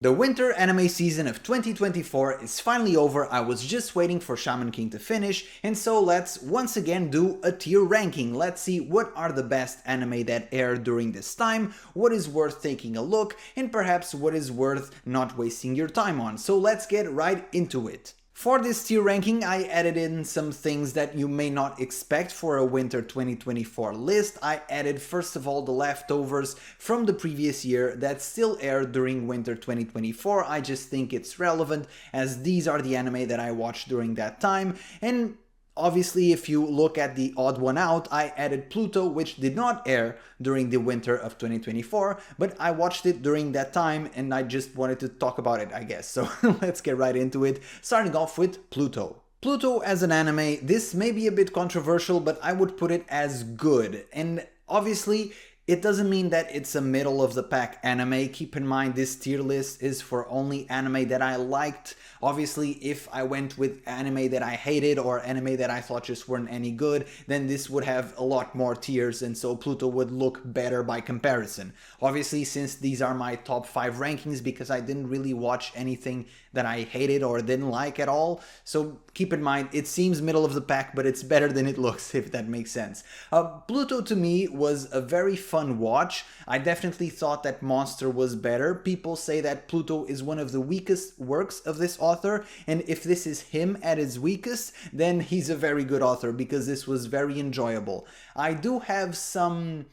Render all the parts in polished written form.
The winter anime season of 2024 is finally over. I was just waiting for Shaman King to finish, and so let's once again do a tier ranking. Let's see what are the best anime that aired during this time, what is worth taking a look, and perhaps what is worth not wasting your time on. So let's get right into it. For this tier ranking, I added in some things that you may not expect for a winter 2024 list. I added first of all the leftovers from the previous year that still aired during winter 2024. I just think it's relevant as these are the anime that I watched during that time, and obviously, if you look at the odd one out, I added Pluto, which did not air during the winter of 2024, but I watched it during that time and I just wanted to talk about it, I guess. So let's get right into it, starting off with Pluto. Pluto as an anime, this may be a bit controversial, but I would put it as good. And obviously, it doesn't mean that it's a middle of the pack anime. Keep in mind this tier list is for only anime that I liked. Obviously, if I went with anime that I hated or anime that I thought just weren't any good, then this would have a lot more tiers and so Pluto would look better by comparison. Obviously, since these are my top 5 rankings because I didn't really watch anything that I hated or didn't like at all, so keep in mind it seems middle of the pack, but it's better than it looks, if that makes sense. Pluto to me was a very fun watch. I definitely thought that Monster was better. People say that Pluto is one of the weakest works of this author, and if this is him at his weakest, then he's a very good author because this was very enjoyable. I do have some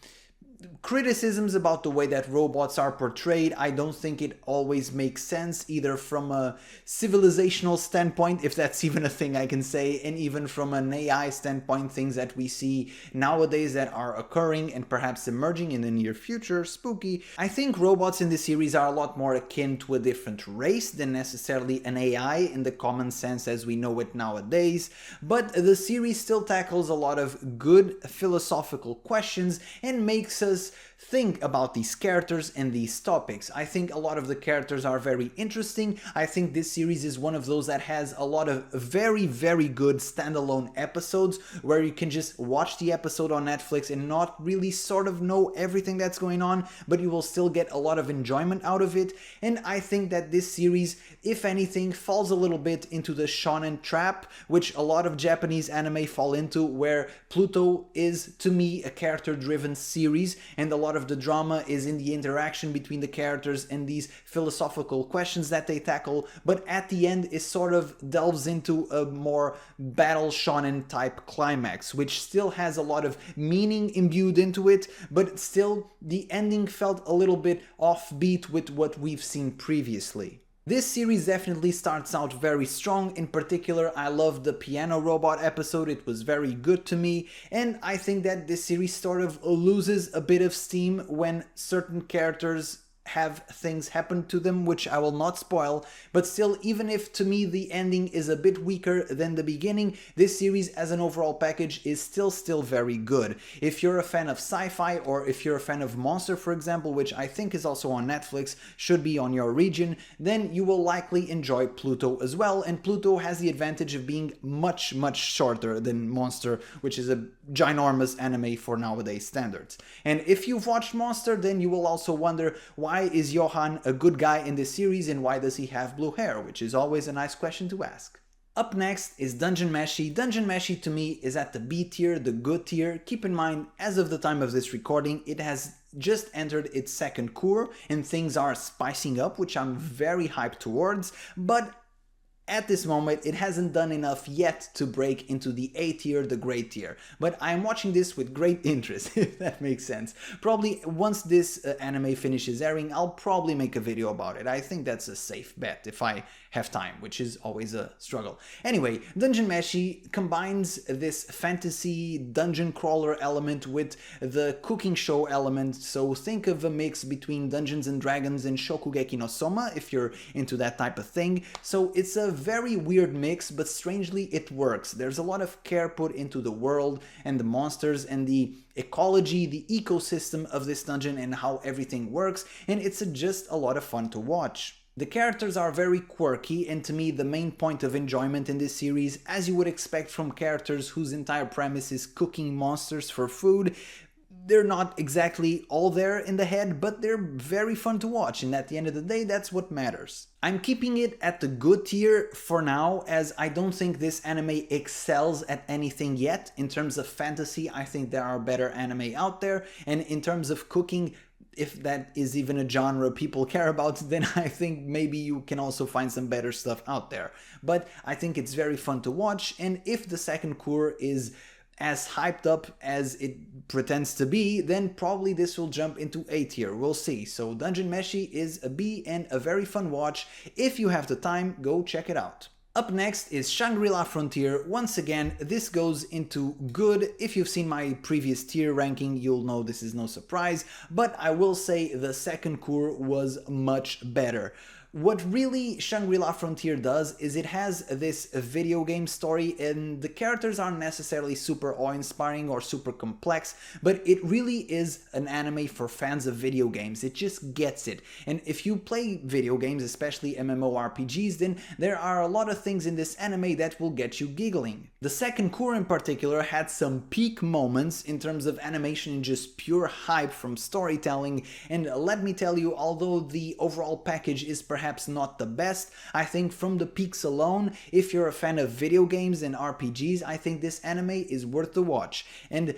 criticisms about the way that robots are portrayed. I don't think it always makes sense, either from a civilizational standpoint, if that's even a thing I can say, and even from an AI standpoint, things that we see nowadays that are occurring and perhaps emerging in the near future, spooky. I think robots in this series are a lot more akin to a different race than necessarily an AI in the common sense as we know it nowadays, but the series still tackles a lot of good philosophical questions and makes us think about these characters and these topics. I think a lot of the characters are very interesting. I think this series is one of those that has a lot of very, very good standalone episodes where you can just watch the episode on Netflix and not really sort of know everything that's going on, but you will still get a lot of enjoyment out of it. And I think that this series, if anything, falls a little bit into the shonen trap, which a lot of Japanese anime fall into, where Pluto is, to me, a character-driven series, and a lot of the drama is in the interaction between the characters and these philosophical questions that they tackle, but at the end it sort of delves into a more battle shonen type climax, which still has a lot of meaning imbued into it, but still the ending felt a little bit offbeat with what we've seen previously. This series definitely starts out very strong. In particular, I loved the piano robot episode, it was very good to me, and I think that this series sort of loses a bit of steam when certain characters have things happen to them, which I will not spoil, but still, even if to me the ending is a bit weaker than the beginning, this series as an overall package is still very good. If you're a fan of sci-fi, or if you're a fan of Monster, for example, which I think is also on Netflix, should be on your region, then you will likely enjoy Pluto as well, and Pluto has the advantage of being much shorter than Monster, which is a ginormous anime for nowadays standards. And if you've watched Monster, then you will also wonder, why is Johan a good guy in this series and why does he have blue hair? Which is always a nice question to ask. Up next is Dungeon Meshi. Dungeon Meshi to me is at the B tier, the good tier. Keep in mind, as of the time of this recording, it has just entered its second cour and things are spicing up, which I'm very hyped towards, but at this moment, it hasn't done enough yet to break into the A tier, the great tier. But I'm watching this with great interest, if that makes sense. Probably once this anime finishes airing, I'll probably make a video about it. I think that's a safe bet if I have time, which is always a struggle. Anyway, Dungeon Meshi combines this fantasy dungeon crawler element with the cooking show element, so think of a mix between Dungeons and Dragons and Shokugeki no Soma if you're into that type of thing. So it's a very weird mix, but strangely it works. There's a lot of care put into the world and the monsters and the ecology, the ecosystem of this dungeon and how everything works, and it's just a lot of fun to watch. The characters are very quirky, and to me the main point of enjoyment in this series, as you would expect from characters whose entire premise is cooking monsters for food, they're not exactly all there in the head, but they're very fun to watch, and at the end of the day, that's what matters. I'm keeping it at the good tier for now, as I don't think this anime excels at anything yet. In terms of fantasy, I think there are better anime out there, and in terms of cooking, if that is even a genre people care about, then I think maybe you can also find some better stuff out there. But I think it's very fun to watch, and if the second cour is as hyped up as it pretends to be, then probably this will jump into A tier, we'll see. So Dungeon Meshi is a B and a very fun watch. If you have the time, go check it out. Up next is Shangri-La Frontier. Once again, this goes into good. If you've seen my previous tier ranking, you'll know this is no surprise, but I will say the second cour was much better. What really Shangri-La Frontier does is it has this video game story, and the characters aren't necessarily super awe-inspiring or super complex, but it really is an anime for fans of video games. It just gets it. And if you play video games, especially MMORPGs, then there are a lot of things in this anime that will get you giggling. The second cour in particular had some peak moments in terms of animation and just pure hype from storytelling, and let me tell you, although the overall package is perhaps not the best, I think from the peaks alone, if you're a fan of video games and RPGs, I think this anime is worth the watch. And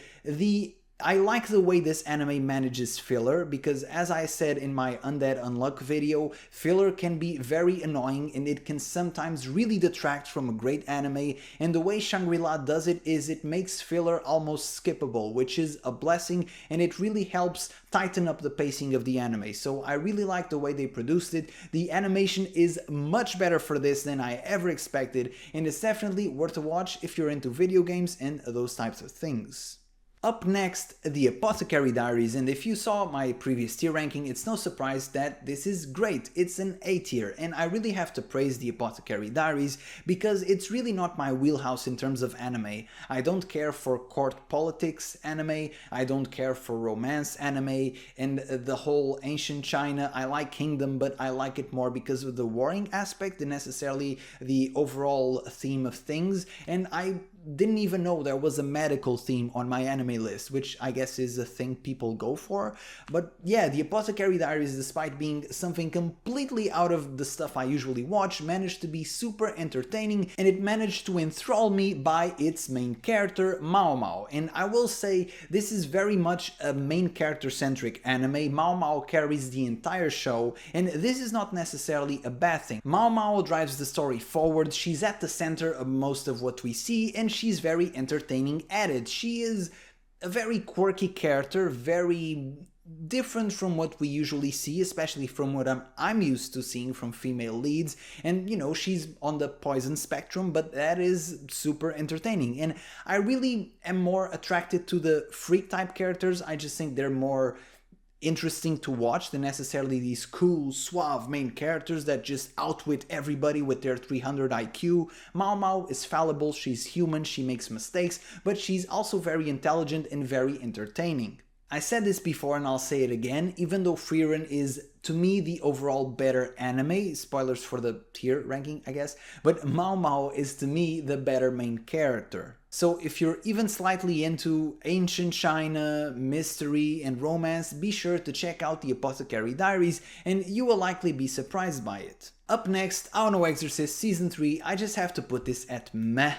I like the way this anime manages filler, because as I said in my Undead Unluck video, filler can be very annoying and it can sometimes really detract from a great anime, and the way Shangri-La does it is it makes filler almost skippable, which is a blessing, and it really helps tighten up the pacing of the anime. So I really like the way they produced it. The animation is much better for this than I ever expected, and it's definitely worth a watch if you're into video games and those types of things. Up next, the Apothecary Diaries, and if you saw my previous tier ranking, it's no surprise that this is great. It's an A tier, and I really have to praise the Apothecary Diaries because it's really not my wheelhouse in terms of anime. I don't care for court politics anime, I don't care for romance anime, and the whole ancient China. I like Kingdom, but I like it more because of the warring aspect than necessarily the overall theme of things, and I didn't even know there was a medical theme on my anime list, which I guess is a thing people go for. But yeah, the Apothecary Diaries, despite being something completely out of the stuff I usually watch, managed to be super entertaining, and it managed to enthrall me by its main character, Mao Mao. And I will say, this is very much a main character centric anime. Mao Mao carries the entire show, and this is not necessarily a bad thing. Mao Mao drives the story forward, she's at the center of most of what we see, and she's very entertaining at it. She is a very quirky character, very different from what we usually see, especially from what I'm used to seeing from female leads. And you know, she's on the poison spectrum, but that is super entertaining. And I really am more attracted to the freak type characters. I just think they're more interesting to watch than necessarily these cool, suave main characters that just outwit everybody with their 300 IQ. Mao Mao is fallible, she's human, she makes mistakes, but she's also very intelligent and very entertaining. I said this before and I'll say it again, even though Frieren is, to me, the overall better anime, spoilers for the tier ranking, I guess, but Mao Mao is, to me, the better main character. So if you're even slightly into ancient China, mystery, and romance, be sure to check out the Apothecary Diaries, and you will likely be surprised by it. Up next, Exorcist Season 3, I just have to put this at meh.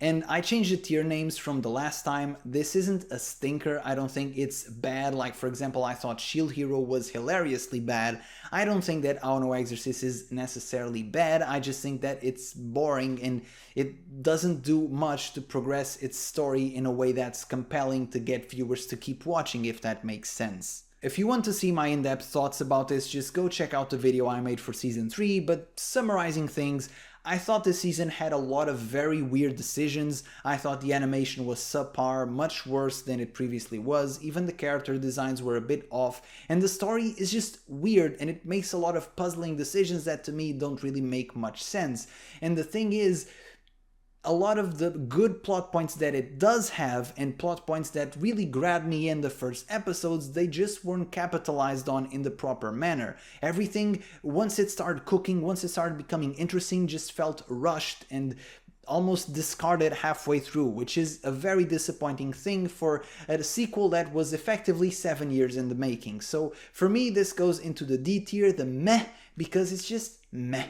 And I changed the tier names from the last time. This isn't a stinker, I don't think it's bad. Like, for example, I thought Shield Hero was hilariously bad. I don't think that Exorcist is necessarily bad, I just think that it's boring and it doesn't do much to progress its story in a way that's compelling to get viewers to keep watching, if that makes sense. If you want to see my in-depth thoughts about this, just go check out the video I made for Season 3, but summarizing things, I thought this season had a lot of very weird decisions. I thought the animation was subpar, much worse than it previously was, even the character designs were a bit off, and the story is just weird and it makes a lot of puzzling decisions that to me don't really make much sense. And the thing is, a lot of the good plot points that it does have, and plot points that really grabbed me in the first episodes, they just weren't capitalized on in the proper manner. Everything, once it started cooking, once it started becoming interesting, just felt rushed, and almost discarded halfway through, which is a very disappointing thing for a sequel that was effectively 7 years in the making. So for me, this goes into the D tier, the meh, because it's just meh.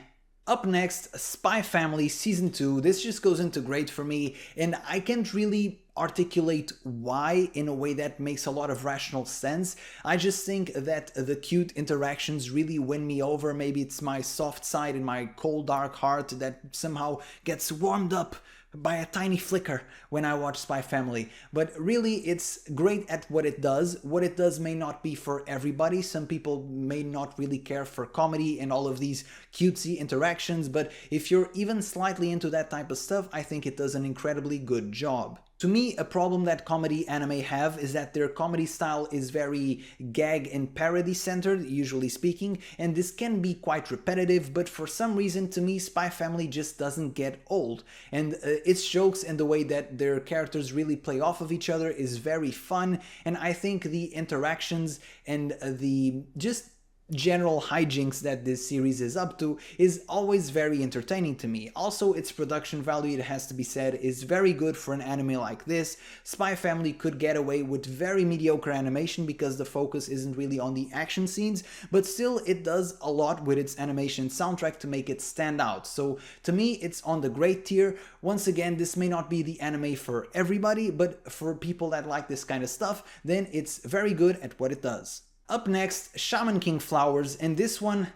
Up next, Spy Family Season 2. This just goes into great for me, and I can't really articulate why in a way that makes a lot of rational sense. I just think that the cute interactions really win me over. Maybe it's my soft side and my cold dark heart that somehow gets warmed up by a tiny flicker when I watch Spy Family. But really, it's great at what it does. What it does may not be for everybody. Some people may not really care for comedy and all of these cutesy interactions, but if you're even slightly into that type of stuff, I think it does an incredibly good job. To me, a problem that comedy anime have is that their comedy style is very gag and parody centered, usually speaking, and this can be quite repetitive, but for some reason to me Spy Family just doesn't get old, and its jokes and the way that their characters really play off of each other is very fun, and I think the interactions and the just general hijinks that this series is up to is always very entertaining to me. Also, its production value, it has to be said, is very good for an anime like this. Spy Family could get away with very mediocre animation because the focus isn't really on the action scenes, but still it does a lot with its animation soundtrack to make it stand out. So to me, it's on the great tier. Once again, this may not be the anime for everybody, but for people that like this kind of stuff, then it's very good at what it does. Up next, Shaman King Flowers, and this one,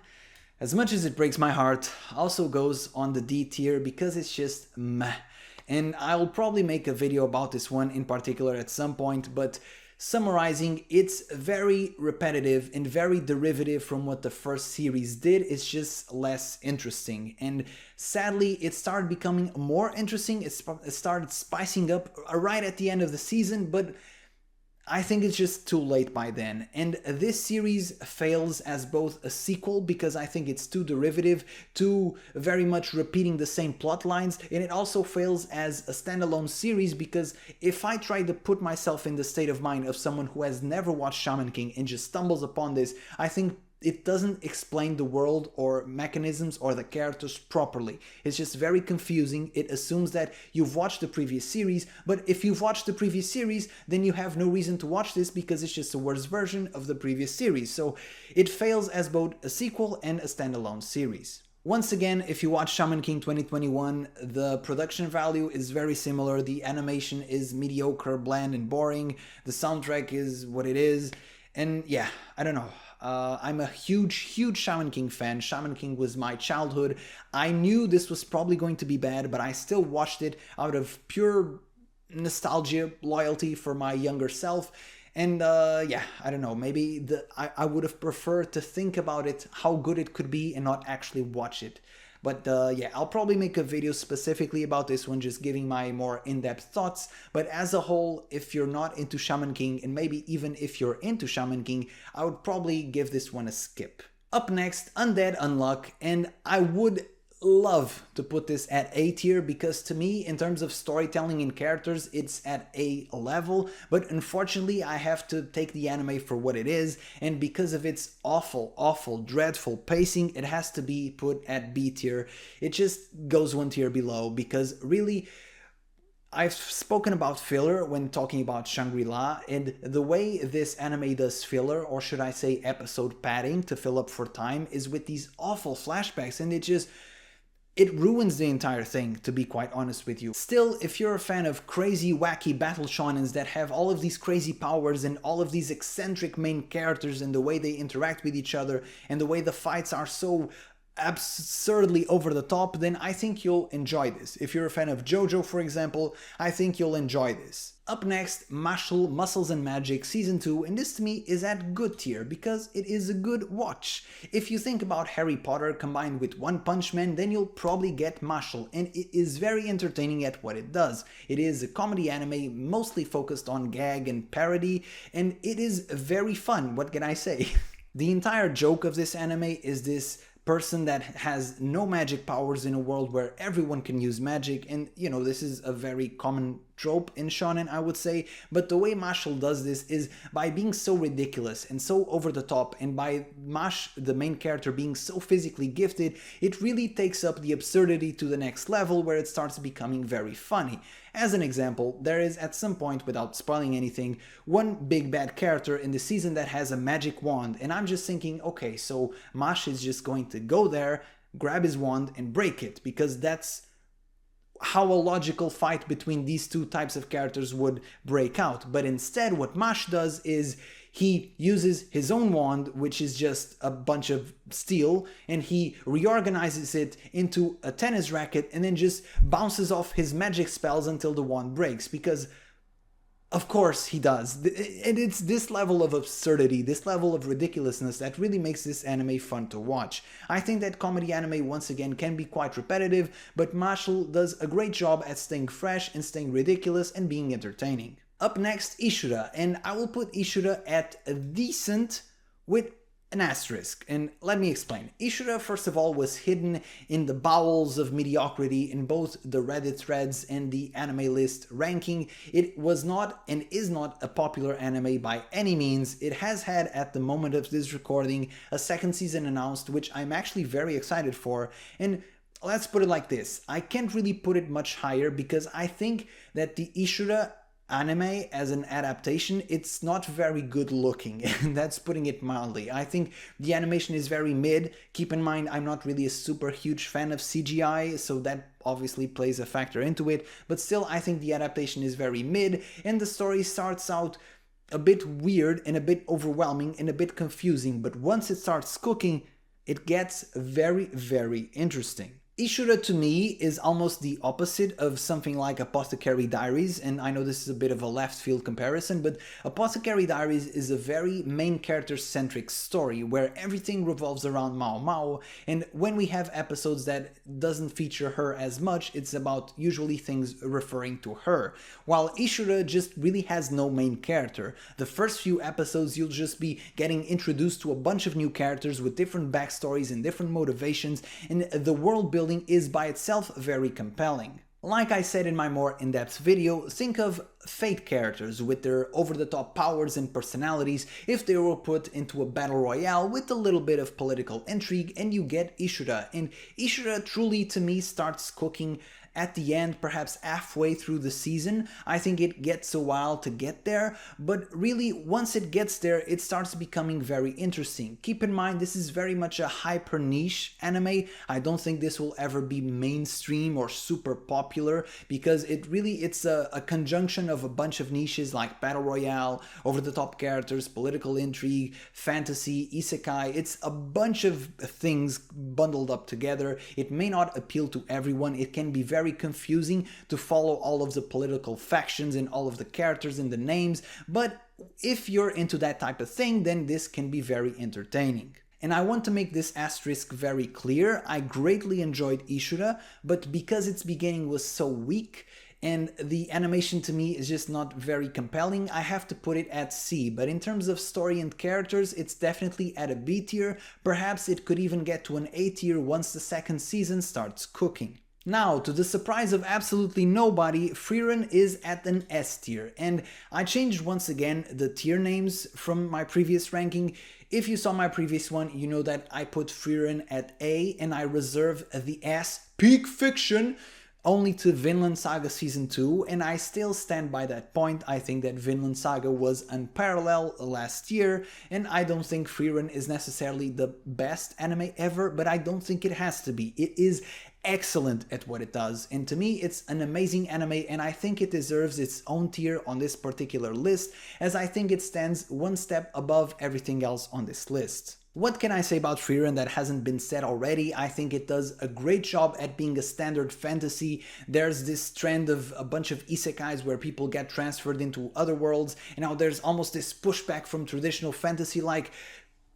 as much as it breaks my heart, also goes on the D tier because it's just meh. And I'll probably make a video about this one in particular at some point, but summarizing, it's very repetitive and very derivative from what the first series did. It's just less interesting, and sadly it started becoming more interesting. It started spicing up right at the end of the season, but I think it's just too late by then, and this series fails as both a sequel because I think it's too derivative, too very much repeating the same plot lines, and it also fails as a standalone series because if I try to put myself in the state of mind of someone who has never watched Shaman King and just stumbles upon this, I think it doesn't explain the world or mechanisms or the characters properly. It's just very confusing. It assumes that you've watched the previous series, but if you've watched the previous series, then you have no reason to watch this because it's just a worse version of the previous series. So it fails as both a sequel and a standalone series. Once again, if you watch Shaman King 2021, the production value is very similar. The animation is mediocre, bland, and boring. The soundtrack is what it is. And yeah, I don't know. I'm a huge Shaman King fan. Shaman King was my childhood. I knew this was probably going to be bad, but I still watched it out of pure nostalgia, loyalty for my younger self. And yeah, I don't know, maybe I would have preferred to think about it, how good it could be, and not actually watch it. But yeah, I'll probably make a video specifically about this one, just giving my more in-depth thoughts. But as a whole, if you're not into Shaman King, and maybe even if you're into Shaman King, I would probably give this one a skip. Up next, Undead Unluck, and I would love to put this at A tier because to me, in terms of storytelling and characters, it's at A level, but unfortunately I have to take the anime for what it is, and because of its awful, dreadful pacing, it has to be put at B tier. It just goes one tier below because really, I've spoken about filler when talking about Shangri-La, and the way this anime does filler, or should I say episode padding to fill up for time, is with these awful flashbacks, and it ruins the entire thing, to be quite honest with you. Still, if you're a fan of crazy, wacky battle shonens that have all of these crazy powers and all of these eccentric main characters and the way they interact with each other and the way the fights are so absurdly over the top, then I think you'll enjoy this. If you're a fan of JoJo, for example, I think you'll enjoy this. Up next, Mashle, Muscles and Magic Season 2, and this to me is at good tier because it is a good watch. If you think about Harry Potter combined with One Punch Man, then you'll probably get Mashle, and it is very entertaining at what it does. It is a comedy anime mostly focused on gag and parody, and it is very fun, what can I say? The entire joke of this anime is this person that has no magic powers in a world where everyone can use magic, and you know, this is a very common trope in shonen, I would say, but the way Mashle does this is by being so ridiculous and so over the top, and by the main character, being so physically gifted, it really takes up the absurdity to the next level where it starts becoming very funny. As an example, there is at some point, without spoiling anything, one big bad character in the season that has a magic wand, and I'm just thinking, okay, so Mash is just going to go there, grab his wand and break it, because that's how a logical fight between these two types of characters would break out. But instead, what Mash does is he uses his own wand, which is just a bunch of steel, and he reorganizes it into a tennis racket and then just bounces off his magic spells until the wand breaks, because of course he does. And it's this level of absurdity, this level of ridiculousness that really makes this anime fun to watch. I think that comedy anime, once again, can be quite repetitive, but Mashle does a great job at staying fresh and staying ridiculous and being entertaining. Up next, Ishura, and I will put Ishura at a decent with an asterisk, and let me explain. Ishura, first of all, was hidden in the bowels of mediocrity in both the Reddit threads and the anime list ranking. It was not and is not a popular anime by any means. It has had, at the moment of this recording, a second season announced, which I'm actually very excited for, and let's put it like this. I can't really put it much higher because I think that the Ishura anime as an adaptation, it's not very good looking, and that's putting it mildly. I think the animation is very mid. Keep in mind, I'm not really a super huge fan of CGI, so that obviously plays a factor into it, but still I think the adaptation is very mid, and the story starts out a bit weird and a bit overwhelming and a bit confusing, but once it starts cooking, it gets very, very interesting. Ishura to me is almost the opposite of something like Apothecary Diaries, and I know this is a bit of a left field comparison, but Apothecary Diaries is a very main character centric story where everything revolves around Mao Mao, and when we have episodes that doesn't feature her as much, it's about usually things referring to her, while Ishura just really has no main character. The first few episodes you'll just be getting introduced to a bunch of new characters with different backstories and different motivations, and the world building is by itself very compelling. Like I said in my more in-depth video, think of Fate characters with their over-the-top powers and personalities if they were put into a battle royale with a little bit of political intrigue, and you get Ishura. And Ishura truly, to me, starts cooking at the end, perhaps halfway through the season. I think it gets a while to get there, but really once it gets there, it starts becoming very interesting. Keep in mind, this is very much a hyper niche anime. I don't think this will ever be mainstream or super popular, because it's a conjunction of a bunch of niches like battle royale, over-the-top characters, political intrigue, fantasy, isekai. It's a bunch of things bundled up together. It may not appeal to everyone. It can be very confusing to follow all of the political factions and all of the characters and the names, but if you're into that type of thing, then this can be very entertaining. And I want to make this asterisk very clear. I greatly enjoyed Ishura, but because its beginning was so weak and the animation to me is just not very compelling, I have to put it at C. But in terms of story and characters, it's definitely at a B tier. Perhaps it could even get to an A tier once the second season starts cooking. Now, to the surprise of absolutely nobody, Frieren is at an S tier, and I changed once again the tier names from my previous ranking. If you saw my previous one, you know that I put Frieren at A, and I reserve the S, peak fiction, only to Vinland Saga Season 2, and I still stand by that point. I think that Vinland Saga was unparalleled last year, and I don't think Frieren is necessarily the best anime ever, but I don't think it has to be. It is excellent at what it does, and to me it's an amazing anime, and I think it deserves its own tier on this particular list, as I think it stands one step above everything else on this list. What can I say about Frieren that hasn't been said already? I think it does a great job at being a standard fantasy. There's this trend of a bunch of isekais where people get transferred into other worlds, and now there's almost this pushback from traditional fantasy, like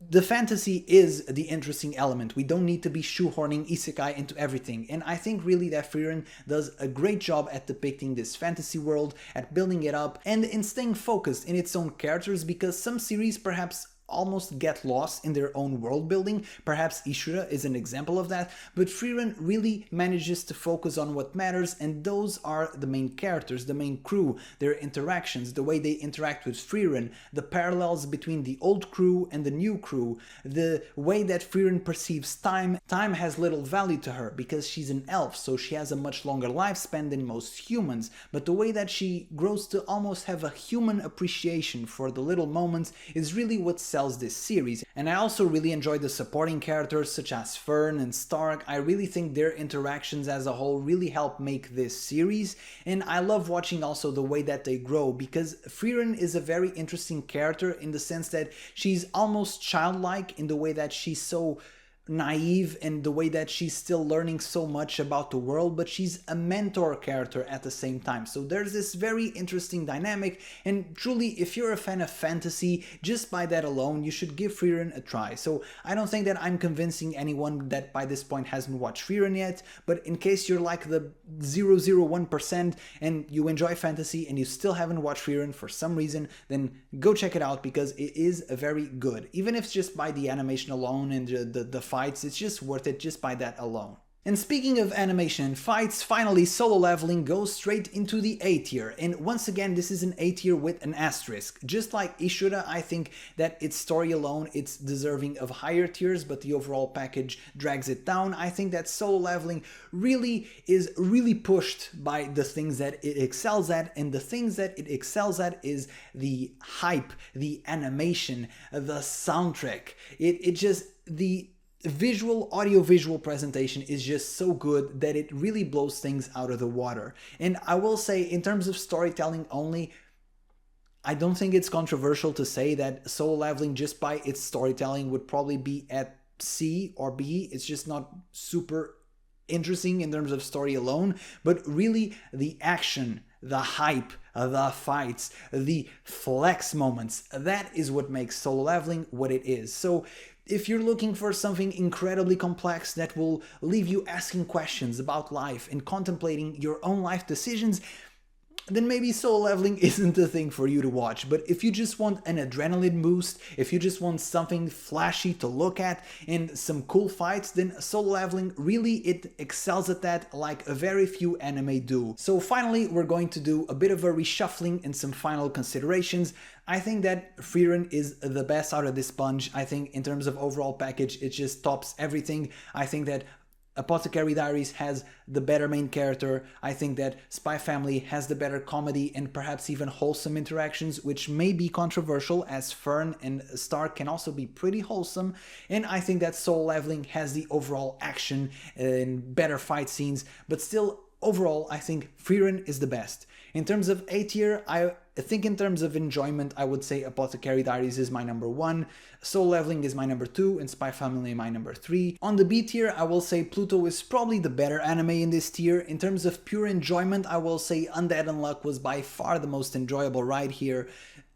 the fantasy is the interesting element. We don't need to be shoehorning isekai into everything. And I think really that Frieren does a great job at depicting this fantasy world, at building it up, and in staying focused in its own characters, because some series perhaps almost get lost in their own world building. Perhaps Ishura is an example of that, but Frieren really manages to focus on what matters, and those are the main characters, the main crew, their interactions, the way they interact with Frieren, the parallels between the old crew and the new crew, the way that Frieren perceives time. Time has little value to her because she's an elf, so she has a much longer lifespan than most humans, but the way that she grows to almost have a human appreciation for the little moments is really what sells this series. And I also really enjoy the supporting characters such as Fern and Stark. I really think their interactions as a whole really help make this series, and I love watching also the way that they grow, because Frieren is a very interesting character in the sense that she's almost childlike in the way that she's so naive and the way that she's still learning so much about the world, but she's a mentor character at the same time. So there's this very interesting dynamic, and truly, if you're a fan of fantasy, just by that alone, you should give Frieren a try. So I don't think that I'm convincing anyone that by this point hasn't watched Frieren yet, but in case you're like the 001% and you enjoy fantasy and you still haven't watched Frieren for some reason, then go check it out, because it is very good. Even if it's just by the animation alone and the fights, it's just worth it just by that alone. And speaking of animation and fights, finally Solo Leveling goes straight into the A tier, and once again this is an A tier with an asterisk. Just like Ishura, I think that its story alone, it's deserving of higher tiers, but the overall package drags it down. I think that Solo Leveling really is pushed by the things that it excels at, and the things that it excels at is the hype, the animation, the soundtrack. It just, the audio-visual presentation is just so good that it really blows things out of the water. And I will say, in terms of storytelling only, I don't think it's controversial to say that Solo Leveling, just by its storytelling, would probably be at C or B. It's just not super interesting in terms of story alone, but really the action, the hype, the fights, the flex moments, that is what makes Solo Leveling what it is. So if you're looking for something incredibly complex that will leave you asking questions about life and contemplating your own life decisions, then maybe Solo Leveling isn't the thing for you to watch. But if you just want an adrenaline boost, if you just want something flashy to look at and some cool fights, then Solo Leveling really, it excels at that like a very few anime do. So finally, we're going to do a bit of a reshuffling and some final considerations. I think that Frieren is the best out of this bunch. I think in terms of overall package, it just tops everything. I think that Apothecary Diaries has the better main character. I think that Spy Family has the better comedy and perhaps even wholesome interactions, which may be controversial, as Fern and Stark can also be pretty wholesome. And I think that Solo Leveling has the overall action and better fight scenes, but still, overall, I think Frieren is the best. In terms of A tier, I think in terms of enjoyment, I would say Apothecary Diaries is my number 1, Solo Leveling is my number 2, and Spy Family my number 3. On the B tier, I will say Pluto is probably the better anime in this tier. In terms of pure enjoyment, I will say Undead Unluck was by far the most enjoyable ride here.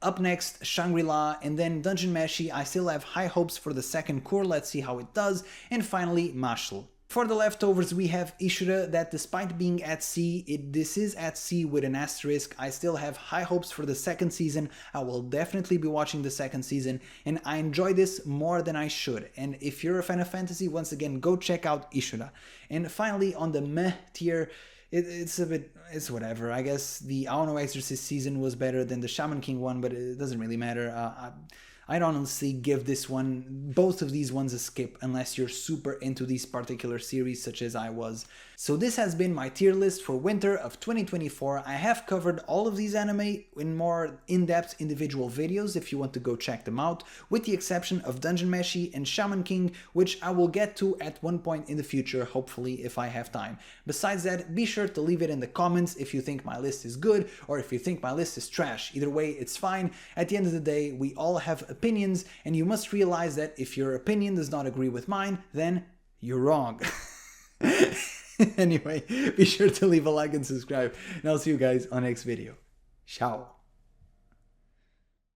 Up next, Shangri-La, and then Dungeon Meshi. I still have high hopes for the second core, let's see how it does. And finally, Mashle. For the leftovers, we have Ishura, that despite being at C, this is at C with an asterisk. I still have high hopes for the second season. I will definitely be watching the second season, and I enjoy this more than I should. And if you're a fan of fantasy, once again, go check out Ishura. And finally, on the meh tier, it's whatever. I guess the Exorcist season was better than the Shaman King one, but it doesn't really matter. I'd honestly give both of these ones a skip unless you're super into these particular series such as I was. So this has been my tier list for winter of 2024. I have covered all of these anime in more in-depth individual videos if you want to go check them out, with the exception of Dungeon Meshi and Shaman King, which I will get to at one point in the future, hopefully, if I have time. Besides that, be sure to leave it in the comments if you think my list is good or if you think my list is trash. Either way, it's fine. At the end of the day, we all have opinions, and you must realize that if your opinion does not agree with mine, then you're wrong. Anyway, be sure to leave a like and subscribe, and I'll see you guys on the next video. Ciao.